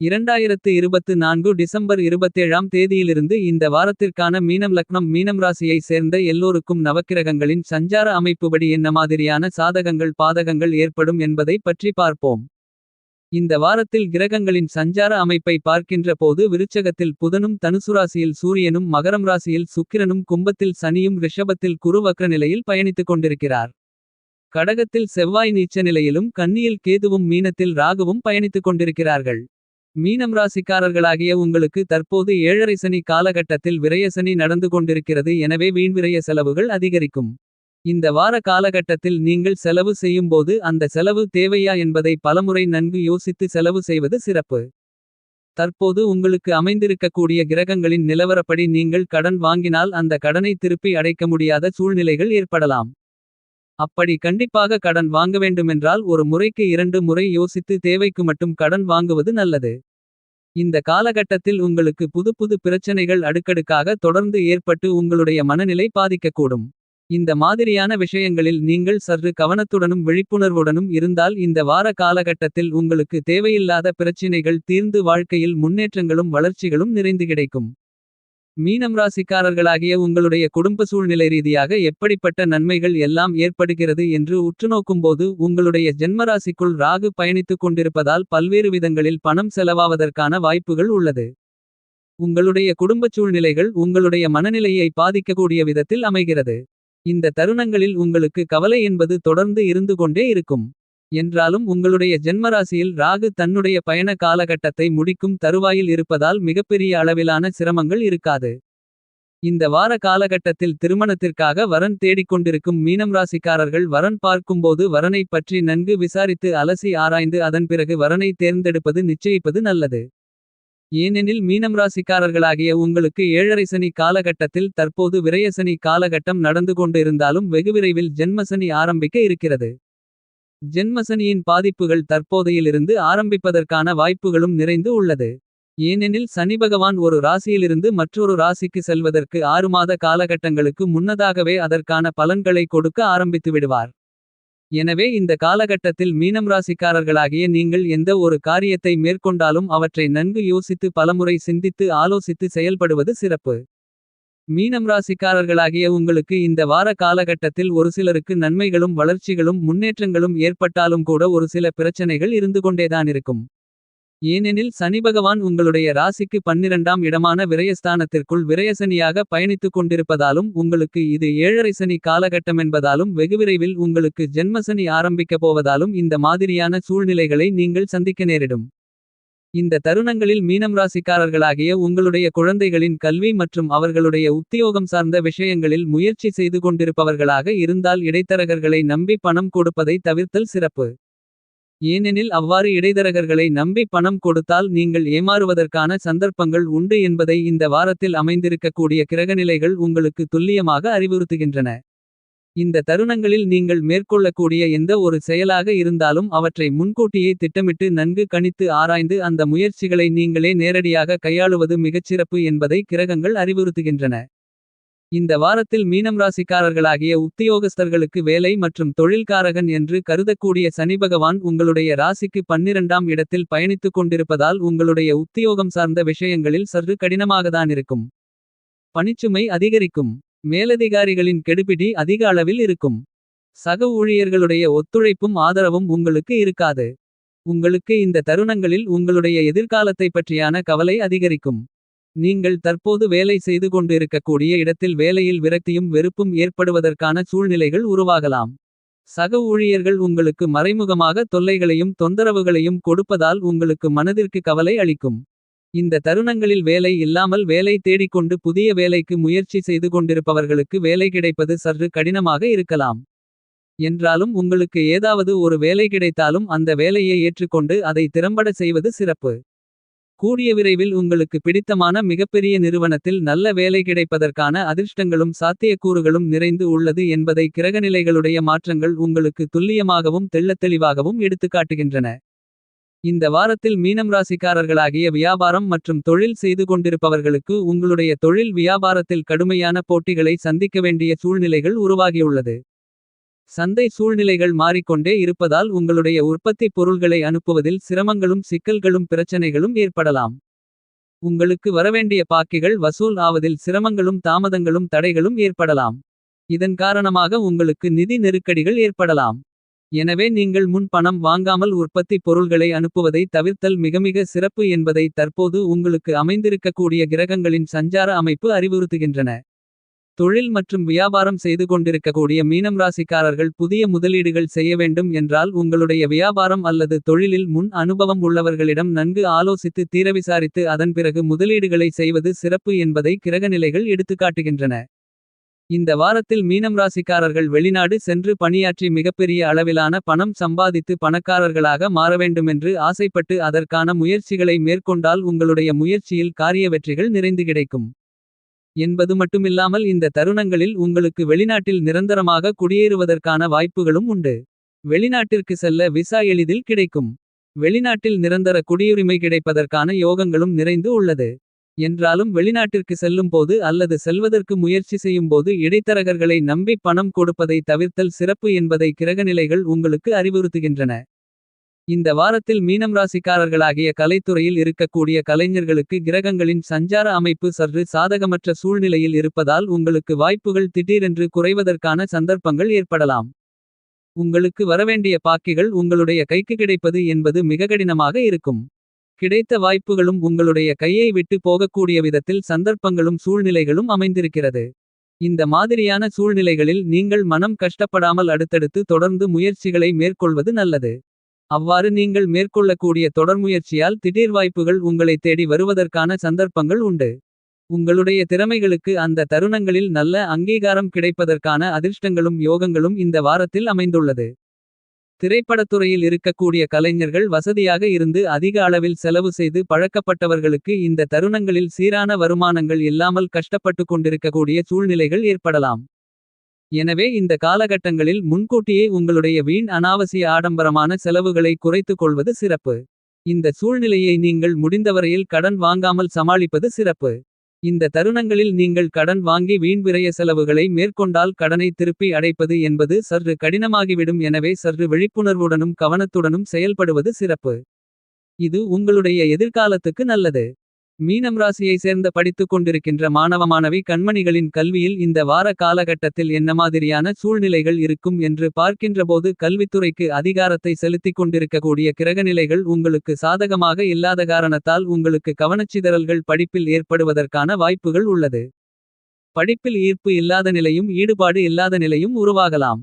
2024 December 27ஆம் தேதியிலிருந்து இந்த வாரத்திற்கான மீனம் லக்னம் மீனம் ராசியை சேர்ந்த எல்லோருக்கும் நவக்கிரகங்களின் சஞ்சார அமைப்புபடி என்ன மாதிரியான சாதகங்கள் பாதகங்கள் ஏற்படும் என்பதை பற்றி பார்ப்போம். இந்த வாரத்தில் கிரகங்களின் சஞ்சார அமைப்பை பார்க்கின்ற போது விருச்சகத்தில் புதனும் தனுசுராசியில் சூரியனும் மகரம் ராசியில் சுக்கிரனும் கும்பத்தில் சனியும் ரிஷபத்தில் குரு வக்ர நிலையில் பயணித்துக் கொண்டிருக்கிறார். கடகத்தில் செவ்வாய் நீச்ச நிலையிலும் கன்னியில் கேதுவும் மீனத்தில் ராகுவும் பயணித்துக் கொண்டிருக்கிறார்கள். மீனம் ராசிக்காரர்களாகிய உங்களுக்கு தற்போது ஏழரை சனி காலகட்டத்தில் விரயசனி நடந்து கொண்டிருக்கிறது. எனவே வீண்விரய செலவுகள் அதிகரிக்கும். இந்த வார காலகட்டத்தில் நீங்கள் செலவு செய்யும்போது அந்த செலவு தேவையா என்பதை பலமுறை நன்கு யோசித்து செலவு செய்வது சிறப்பு. தற்போது உங்களுக்கு அமைந்திருக்கக்கூடிய கிரகங்களின் நிலவரப்படி நீங்கள் கடன் வாங்கினால் அந்த கடனை திருப்பி அடைக்க முடியாத சூழ்நிலைகள் ஏற்படலாம். அப்படி கண்டிப்பாக கடன் வாங்க வேண்டுமென்றால் ஒரு முறைக்கு 2 முறை யோசித்து தேவைக்கு மட்டும் கடன் வாங்குவது நல்லது. இந்த காலகட்டத்தில் உங்களுக்கு புது பிரச்சனைகள் அடுக்கடுக்காக தொடர்ந்து ஏற்பட்டு உங்களுடைய மனநிலை பாதிக்கக்கூடும். இந்த மாதிரியான விஷயங்களில் நீங்கள் சற்று கவனத்துடனும் விழிப்புணர்வுடனும் இருந்தால் இந்த வார காலகட்டத்தில் உங்களுக்கு தேவையில்லாத பிரச்சினைகள் தீர்ந்து வாழ்க்கையில் முன்னேற்றங்களும் வளர்ச்சிகளும் நிறைந்து கிடைக்கும். மீனம் ராசிக்காரர்களாகிய உங்களுடைய குடும்ப சூழ்நிலை ரீதியாக எப்படிப்பட்ட நன்மைகள் எல்லாம் ஏற்படுகிறது என்று உற்றுநோக்கும்போது உங்களுடைய ஜென்மராசிக்குள் ராகு பயணித்துக் கொண்டிருப்பதால் பல்வேறு விதங்களில் பணம் செலவாவதற்கான வாய்ப்புகள் உள்ளது. உங்களுடைய குடும்பச் சூழ்நிலைகள் உங்களுடைய மனநிலையை பாதிக்கக்கூடிய விதத்தில் அமைகிறது. இந்த தருணங்களில் உங்களுக்கு கவலை என்பது தொடர்ந்து இருந்து கொண்டே இருக்கும். என்றாலும் உங்களுடைய ஜென்மராசியில் ராகு தன்னுடைய பயண காலகட்டத்தை முடிக்கும் தருவாயில் இருப்பதால் மிகப்பெரிய அளவிலான சிரமங்கள் இருக்காது. இந்த வார காலகட்டத்தில் திருமணத்திற்காக வரன் தேடிக்கொண்டிருக்கும் மீனம் ராசிக்காரர்கள் வரன் பார்க்கும்போது வரனை பற்றி நன்கு விசாரித்து அலசி ஆராய்ந்து அதன் பிறகு வரனை தேர்ந்தெடுப்பது நிச்சயிப்பது நல்லது. ஏனெனில் மீனம் ராசிக்காரர்களாகிய உங்களுக்கு ஏழரை சனி காலகட்டத்தில் தற்போது விரயசனி காலகட்டம் நடந்து கொண்டிருந்தாலும் வெகுவிரைவில் ஜென்மசனி ஆரம்பிக்க இருக்கிறது. ஜென்மசனியின் பாதிப்புகள் தற்போதையிலிருந்து ஆரம்பிப்பதற்கான வாய்ப்புகளும் நிறைந்து உள்ளது. ஏனெனில் சனிபகவான் ஒரு ராசியிலிருந்து மற்றொரு ராசிக்கு செல்வதற்கு 6 மாத காலகட்டங்களுக்கு முன்னதாகவே அதற்கான பலன்களை கொடுக்க ஆரம்பித்து விடுவார். எனவே இந்த காலகட்டத்தில் மீனம் ராசிக்காரர்களாகிய நீங்கள் எந்த ஒரு காரியத்தை மேற்கொண்டாலும் அவற்றை நன்கு யோசித்து பலமுறை சிந்தித்து ஆலோசித்து செயல்படுவது சிறப்பு. மீனம் ராசிக்காரர்களாகிய உங்களுக்கு இந்த வார காலகட்டத்தில் ஒரு சிலருக்கு நன்மைகளும் வளர்ச்சிகளும் முன்னேற்றங்களும் ஏற்பட்டாலும் கூட ஒரு சில பிரச்சனைகள் இருந்து கொண்டேதானிருக்கும். ஏனெனில் சனிபகவான் உங்களுடைய ராசிக்கு 12ஆம் இடமான விரயஸ்தானத்திற்குள் விரயசனியாக பயணித்துக் கொண்டிருப்பதாலும் உங்களுக்கு இது ஏழரை சனி காலகட்டமென்பதாலும் வெகுவிரைவில் உங்களுக்கு ஜென்மசனி ஆரம்பிக்கப் போவதாலும் இந்த மாதிரியான சூழ்நிலைகளை நீங்கள் சந்திக்க நேரிடும். இந்த தருணங்களில் மீனம் ராசிக்காரர்களாகிய உங்களுடைய குழந்தைகளின் கல்வி மற்றும் அவர்களுடைய உத்தியோகம் சார்ந்த விஷயங்களில் முயற்சி செய்து கொண்டிருப்பவர்களாக இருந்தால் இடைத்தரகர்களை நம்பி பணம் கொடுப்பதை தவிர்த்தல் சிறப்பு. ஏனெனில் அவ்வாறு இடைத்தரகர்களை நம்பி பணம் கொடுத்தால் நீங்கள் ஏமாறுவதற்கான சந்தர்ப்பங்கள் உண்டு என்பதை இந்த வாரத்தில் அமைந்திருக்கக்கூடிய கிரகநிலைகள் உங்களுக்கு துல்லியமாக அறிவுறுத்துகின்றன. இந்த தருணங்களில் நீங்கள் மேற்கொள்ளக்கூடிய எந்த ஒரு செயலாக இருந்தாலும் அவற்றை முன்கூட்டியே திட்டமிட்டு நன்கு கணித்து ஆராய்ந்து அந்த முயற்சிகளை நீங்களே நேரடியாக கையாளுவது மிகச்சிறப்பு என்பதை கிரகங்கள் அறிவுறுத்துகின்றன. இந்த வாரத்தில் மீனம் ராசிக்காரர்களாகிய உத்தியோகஸ்தர்களுக்கு வேலை மற்றும் தொழில்காரகன் என்று கருதக்கூடிய சனிபகவான் உங்களுடைய ராசிக்கு 12ஆம் இடத்தில் பயணித்துக் கொண்டிருப்பதால் உங்களுடைய உத்தியோகம் சார்ந்த விஷயங்களில் சற்று கடினமாகத்தானிருக்கும். பணிச்சுமை அதிகரிக்கும். மேலதிகாரிகளின் கெடுபிடி அதிக அளவில் இருக்கும். சக ஊழியர்களுடைய ஒத்துழைப்பும் ஆதரவும் உங்களுக்கு இருக்காது. உங்களுக்கு இந்த தருணங்களில் உங்களுடைய எதிர்காலத்தை பற்றியான கவலை அதிகரிக்கும். நீங்கள் தற்போது வேலை செய்து கொண்டு இருக்கக்கூடிய இடத்தில் வேலையில் விரக்தியும் வெறுப்பும் ஏற்படுவதற்கான சூழ்நிலைகள் உருவாகலாம். சக ஊழியர்கள் உங்களுக்கு மறைமுகமாக தொல்லைகளையும் தொந்தரவுகளையும் கொடுப்பதால் உங்களுக்கு மனதிற்கு கவலை அளிக்கும். இந்த தருணங்களில் வேலை இல்லாமல் வேலை தேடிக்கொண்டு புதிய வேலைக்கு முயற்சி செய்து கொண்டிருப்பவர்களுக்கு வேலை கிடைப்பது சற்று கடினமாக இருக்கலாம். என்றாலும் உங்களுக்கு ஏதாவது ஒரு வேலை கிடைத்தாலும் அந்த வேலையை ஏற்றுக்கொண்டு அதை திறம்பட செய்வது சிறப்பு. கூடிய விரைவில் உங்களுக்கு பிடித்தமான மிகப்பெரிய நிறுவனத்தில் நல்ல வேலை கிடைப்பதற்கான அதிர்ஷ்டங்களும் சாத்தியக்கூறுகளும் நிறைந்து உள்ளது என்பதை கிரகநிலைகளுடைய மாற்றங்கள் உங்களுக்கு துல்லியமாகவும் தெள்ளத்தெளிவாகவும் எடுத்துக்காட்டுகின்றன. இந்த வாரத்தில் மீனம் ராசிக்காரர்களாகிய வியாபாரம் மற்றும் தொழில் செய்து கொண்டிருப்பவர்களுக்கு உங்களுடைய தொழில் வியாபாரத்தில் கடுமையான போட்டிகளை சந்திக்க வேண்டிய சூழ்நிலைகள் உருவாகியுள்ளது. சந்தை சூழ்நிலைகள் மாறிக்கொண்டே இருப்பதால் உங்களுடைய உற்பத்தி பொருள்களை அனுப்புவதில் சிரமங்களும் சிக்கல்களும் பிரச்சனைகளும் ஏற்படலாம். உங்களுக்கு வரவேண்டிய பாக்கிகள் வசூல் ஆவதில் சிரமங்களும் தாமதங்களும் தடைகளும் ஏற்படலாம். இதன் காரணமாக உங்களுக்கு நிதி நெருக்கடிகள் ஏற்படலாம். எனவே நீங்கள் முன் பணம் வாங்காமல் உற்பத்தி பொருள்களை அனுப்புவதை தவிர்த்தல் மிகமிக சிறப்பு என்பதை தற்போது உங்களுக்கு அமைந்திருக்கக்கூடிய கிரகங்களின் சஞ்சார அமைப்பு அறிவுறுத்துகின்றன. தொழில் மற்றும் வியாபாரம் செய்து கொண்டிருக்கக்கூடிய மீனம் ராசிக்காரர்கள் புதிய முதலீடுகள் செய்ய வேண்டும் என்றால் உங்களுடைய வியாபாரம் அல்லது தொழிலில் முன் அனுபவம் உள்ளவர்களிடம் நன்கு ஆலோசித்து தீரவிசாரித்து அதன் பிறகு முதலீடுகளை செய்வது சிறப்பு என்பதை கிரகநிலைகள் எடுத்துக்காட்டுகின்றன. இந்த வாரத்தில் மீனம் ராசிக்காரர்கள் வெளிநாடு சென்று பணியாற்றி மிகப்பெரிய அளவிலான பணம் சம்பாதித்து பணக்காரர்களாக மாறவேண்டுமென்று ஆசைப்பட்டு அதற்கான முயற்சிகளை மேற்கொண்டால் உங்களுடைய முயற்சியில் காரிய வெற்றிகள் நிறைந்து கிடைக்கும் என்பது மட்டுமில்லாமல் இந்த தருணங்களில் உங்களுக்கு வெளிநாட்டில் நிரந்தரமாக குடியேறுவதற்கான வாய்ப்புகளும் உண்டு. வெளிநாட்டிற்கு செல்ல விசா எளிதில் கிடைக்கும். வெளிநாட்டில் நிரந்தர குடியுரிமை கிடைப்பதற்கான யோகங்களும் நிறைந்து உள்ளது. என்றாலும் வெளிநாட்டிற்கு செல்லும் போது அல்லது செல்வதற்கு முயற்சி செய்யும் போது இடைத்தரகர்களை நம்பி பணம் கொடுப்பதை தவிர்த்தல் சிறப்பு என்பதை கிரகநிலைகள் உங்களுக்கு அறிவுறுத்துகின்றன. இந்த வாரத்தில் மீனம் ராசிக்காரர்களாகிய கலைத்துறையில் இருக்கக்கூடிய கலைஞர்களுக்கு கிரகங்களின் சஞ்சார அமைப்பு சற்று சாதகமற்ற சூழ்நிலையில் இருப்பதால் உங்களுக்கு வாய்ப்புகள் திடீரென்று குறைவதற்கான சந்தர்ப்பங்கள் ஏற்படலாம். உங்களுக்கு வரவேண்டிய பாக்கிகள் உங்களுடைய கைக்கு கிடைப்பது என்பது மிக கடினமாக இருக்கும். கிடைத்த வாய்ப்புகளும் உங்களுடைய கையை விட்டு போகக்கூடிய விதத்தில் சந்தர்ப்பங்களும் சூழ்நிலைகளும் அமைந்திருக்கிறது. இந்த மாதிரியான சூழ்நிலைகளில் நீங்கள் மனம் கஷ்டப்படாமல் அடுத்தடுத்து தொடர்ந்து முயற்சிகளை மேற்கொள்வது நல்லது. அவ்வாறு நீங்கள் மேற்கொள்ளக்கூடிய தொடர்முயற்சியால் திடீர் வாய்ப்புகள் உங்களை தேடி வருவதற்கான சந்தர்ப்பங்கள் உண்டு. உங்களுடைய திறமைகளுக்கு அந்த தருணங்களில் நல்ல அங்கீகாரம் கிடைப்பதற்கான அதிர்ஷ்டங்களும் யோகங்களும் இந்த வாரத்தில் அமைந்துள்ளது. திரைப்படத்துறையில் இருக்கக்கூடிய கலைஞர்கள் வசதியாக இருந்து அதிக அளவில் செலவு செய்து பழக்கப்பட்டவர்களுக்கு இந்த தருணங்களில் சீரான வருமானங்கள் இல்லாமல் கஷ்டப்பட்டு கொண்டிருக்கக்கூடிய சூழ்நிலைகள் ஏற்படலாம். எனவே இந்த காலகட்டங்களில் முன்கூட்டியே உங்களுடைய வீண் அனாவசிய ஆடம்பரமான செலவுகளை குறைத்துக் கொள்வது சிறப்பு. இந்த சூழ்நிலையை நீங்கள் முடிந்தவரையில் கடன் வாங்காமல் சமாளிப்பது சிறப்பு. இந்த தருணங்களில் நீங்கள் கடன் வாங்கி வீண் விரய செலவுகளை மேற்கொண்டால் கடனை திருப்பி அடைப்பது என்பது சற்று கடினமாகிவிடும். எனவே சற்று விழிப்புணர்வுடனும் கவனத்துடனும் செயல்படுவது சிறப்பு. இது உங்களுடைய எதிர்காலத்துக்கு நல்லது. மீனம் ராசியை சேர்ந்த படித்துக் கொண்டிருக்கின்ற மாணவ மாணவி கண்மணிகளின் கல்வியில் இந்த வார காலகட்டத்தில் என்ன மாதிரியான சூழ்நிலைகள் இருக்கும் என்று பார்க்கின்றபோது கல்வித்துறைக்கு அதிகாரத்தை செலுத்திக் கொண்டிருக்கக்கூடிய கிரகநிலைகள் உங்களுக்கு சாதகமாக இல்லாத காரணத்தால் உங்களுக்கு கவனச்சிதறல்கள் படிப்பில் ஏற்படுவதற்கான வாய்ப்புகள் உள்ளது. படிப்பில் ஈர்ப்பு இல்லாத நிலையும் ஈடுபாடு இல்லாத நிலையும் உருவாகலாம்.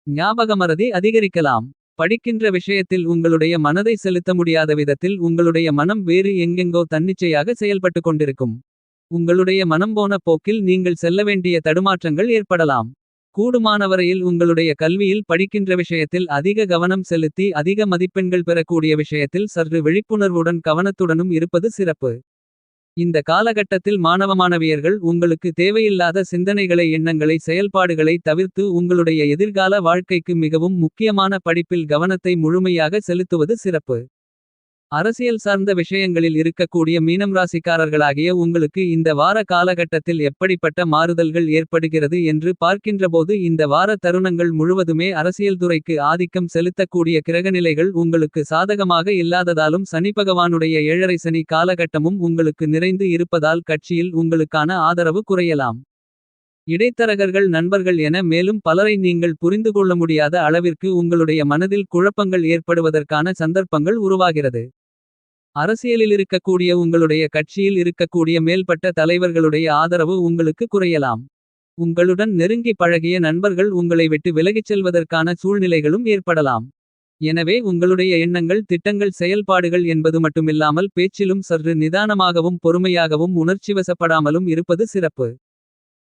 ஞாபகமறதி அதிகரிக்கலாம். படிக்கின்ற விஷயத்தில் உங்களுடைய மனதை செலுத்த முடியாத விதத்தில் உங்களுடைய மனம் வேறு எங்கெங்கோ தன்னிச்சையாக செயல்பட்டு கொண்டிருக்கும். உங்களுடைய மனம் போன போக்கில் நீங்கள் செல்ல வேண்டிய தடுமாற்றங்கள் ஏற்படலாம். கூடுமானவரையில் உங்களுடைய கல்வியில் படிக்கின்ற விஷயத்தில் அதிக கவனம் செலுத்தி அதிக மதிப்பெண்கள் பெறக்கூடிய விஷயத்தில் சற்று விழிப்புணர்வுடன் கவனத்துடனும் இருப்பது சிறப்பு. இந்த காலகட்டத்தில் மாணவ மாணவியர்கள் உங்களுக்கு தேவையில்லாத சிந்தனைகளை எண்ணங்களை செயல்பாடுகளை தவிர்த்து உங்களுடைய எதிர்கால வாழ்க்கைக்கு மிகவும் முக்கியமான படிப்பில் கவனத்தை முழுமையாக செலுத்துவது சிறப்பு. அரசியல் சார்ந்த விஷயங்களில் இருக்கக்கூடிய மீனம் ராசிக்காரர்களாகிய உங்களுக்கு இந்த வார காலகட்டத்தில் எப்படிப்பட்ட மாறுதல்கள் ஏற்படுகிறது என்று பார்க்கின்றபோது இந்த வார தருணங்கள் முழுவதுமே அரசியல் துறைக்கு ஆதிக்கம் செலுத்தக்கூடிய கிரகநிலைகள் உங்களுக்கு சாதகமாக இல்லாததாலும் சனிபகவானுடைய ஏழரை சனி காலகட்டமும் உங்களுக்கு நிறைந்து இருப்பதால் கட்சியில் உங்களுக்கான ஆதரவு குறையலாம். இடைத்தரகர்கள் நண்பர்கள் என மேலும் பலரை நீங்கள் புரிந்து கொள்ள முடியாத அளவிற்கு உங்களுடைய மனதில் குழப்பங்கள் ஏற்படுவதற்கான சந்தர்ப்பங்கள் உருவாகிறது. அரசியலில் இருக்கக்கூடிய உங்களுடைய கட்சியில் இருக்கக்கூடிய மேல்பட்ட தலைவர்களுடைய ஆதரவு உங்களுக்கு குறையலாம். உங்களுடன் நெருங்கி பழகிய நண்பர்கள் உங்களை விட்டு விலகிச் செல்வதற்கான சூழ்நிலைகளும் ஏற்படலாம். எனவே உங்களுடைய எண்ணங்கள் திட்டங்கள் செயல்பாடுகள் என்பது மட்டுமில்லாமல் பேச்சிலும் சற்று நிதானமாகவும் பொறுமையாகவும் உணர்ச்சிவசப்படாமலும் இருப்பது சிறப்பு.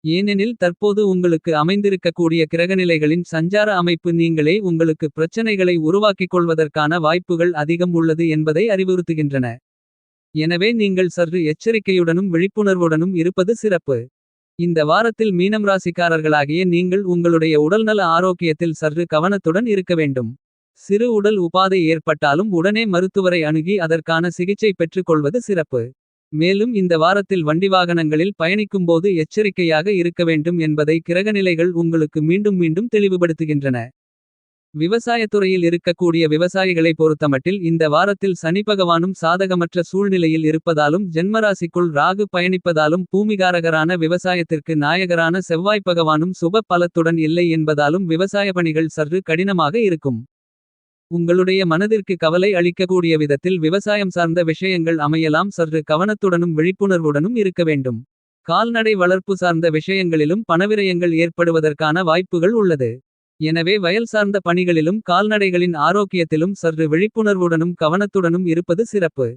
ஏனெனில் தற்போது உங்களுக்கு அமைந்திருக்கக்கூடிய கிரகநிலைகளின் சஞ்சார அமைப்பு நீங்களே உங்களுக்கு பிரச்சனைகளை உருவாக்கிக் கொள்வதற்கான வாய்ப்புகள் அதிகம் உள்ளது என்பதை அறிவுறுத்துகின்றன. எனவே நீங்கள் சற்று எச்சரிக்கையுடனும் விழிப்புணர்வுடனும் இருப்பது சிறப்பு. இந்த வாரத்தில் மீனம் ராசிக்காரர்களாகிய நீங்கள் உங்களுடைய உடல்நல ஆரோக்கியத்தில் சற்று கவனத்துடன் இருக்க வேண்டும். சிறு உடல் உபாதை ஏற்பட்டாலும் உடனே மருத்துவரை அணுகி அதற்கான சிகிச்சை பெற்றுக் கொள்வது சிறப்பு. மேலும் இந்த வாரத்தில் வண்டி வாகனங்களில் பயணிக்கும்போது எச்சரிக்கையாக இருக்க வேண்டும் என்பதை கிரகநிலைகள் உங்களுக்கு மீண்டும் மீண்டும் தெளிவுபடுத்துகின்றன. விவசாயத்துறையில் இருக்கக்கூடிய விவசாயிகளை பொறுத்தமட்டில் இந்த வாரத்தில் சனி பகவானும் சாதகமற்ற சூழ்நிலையில் இருப்பதாலும் ஜென்மராசிக்குள் ராகு பயணிப்பதாலும் பூமிகாரகரான விவசாயத்திற்கு நாயகரான செவ்வாய் பகவானும் சுப பலத்துடன் இல்லை என்பதாலும் விவசாய பணிகள் சற்று கடினமாக இருக்கும். உங்களுடைய மனதிற்கு கவலை அளிக்கக்கூடிய விதத்தில் விவசாயம் சார்ந்த விஷயங்கள் அமையலாம். சற்று கவனத்துடனும் விழிப்புணர்வுடனும் இருக்க வேண்டும். கால்நடை வளர்ப்பு சார்ந்த விஷயங்களிலும் பணவிரயங்கள் ஏற்படுவதற்கான வாய்ப்புகள் உள்ளது. எனவே வயல் சார்ந்த பணிகளிலும் கால்நடைகளின் ஆரோக்கியத்திலும் சற்று விழிப்புணர்வுடனும் கவனத்துடனும் இருப்பது சிறப்பு.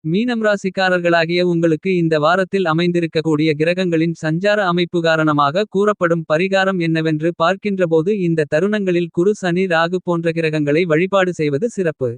மீனம் ராசிக்காரர்களாகிய உங்களுக்கு இந்த வாரத்தில் அமைந்திருக்கக்கூடிய கிரகங்களின் சஞ்சார அமைப்பு காரணமாக கூறப்படும் பரிகாரம் என்னவென்று பார்க்கின்றபோது இந்த தருணங்களில் குரு சனி ராகு போன்ற கிரகங்களை வழிபாடு செய்வது சிறப்பு.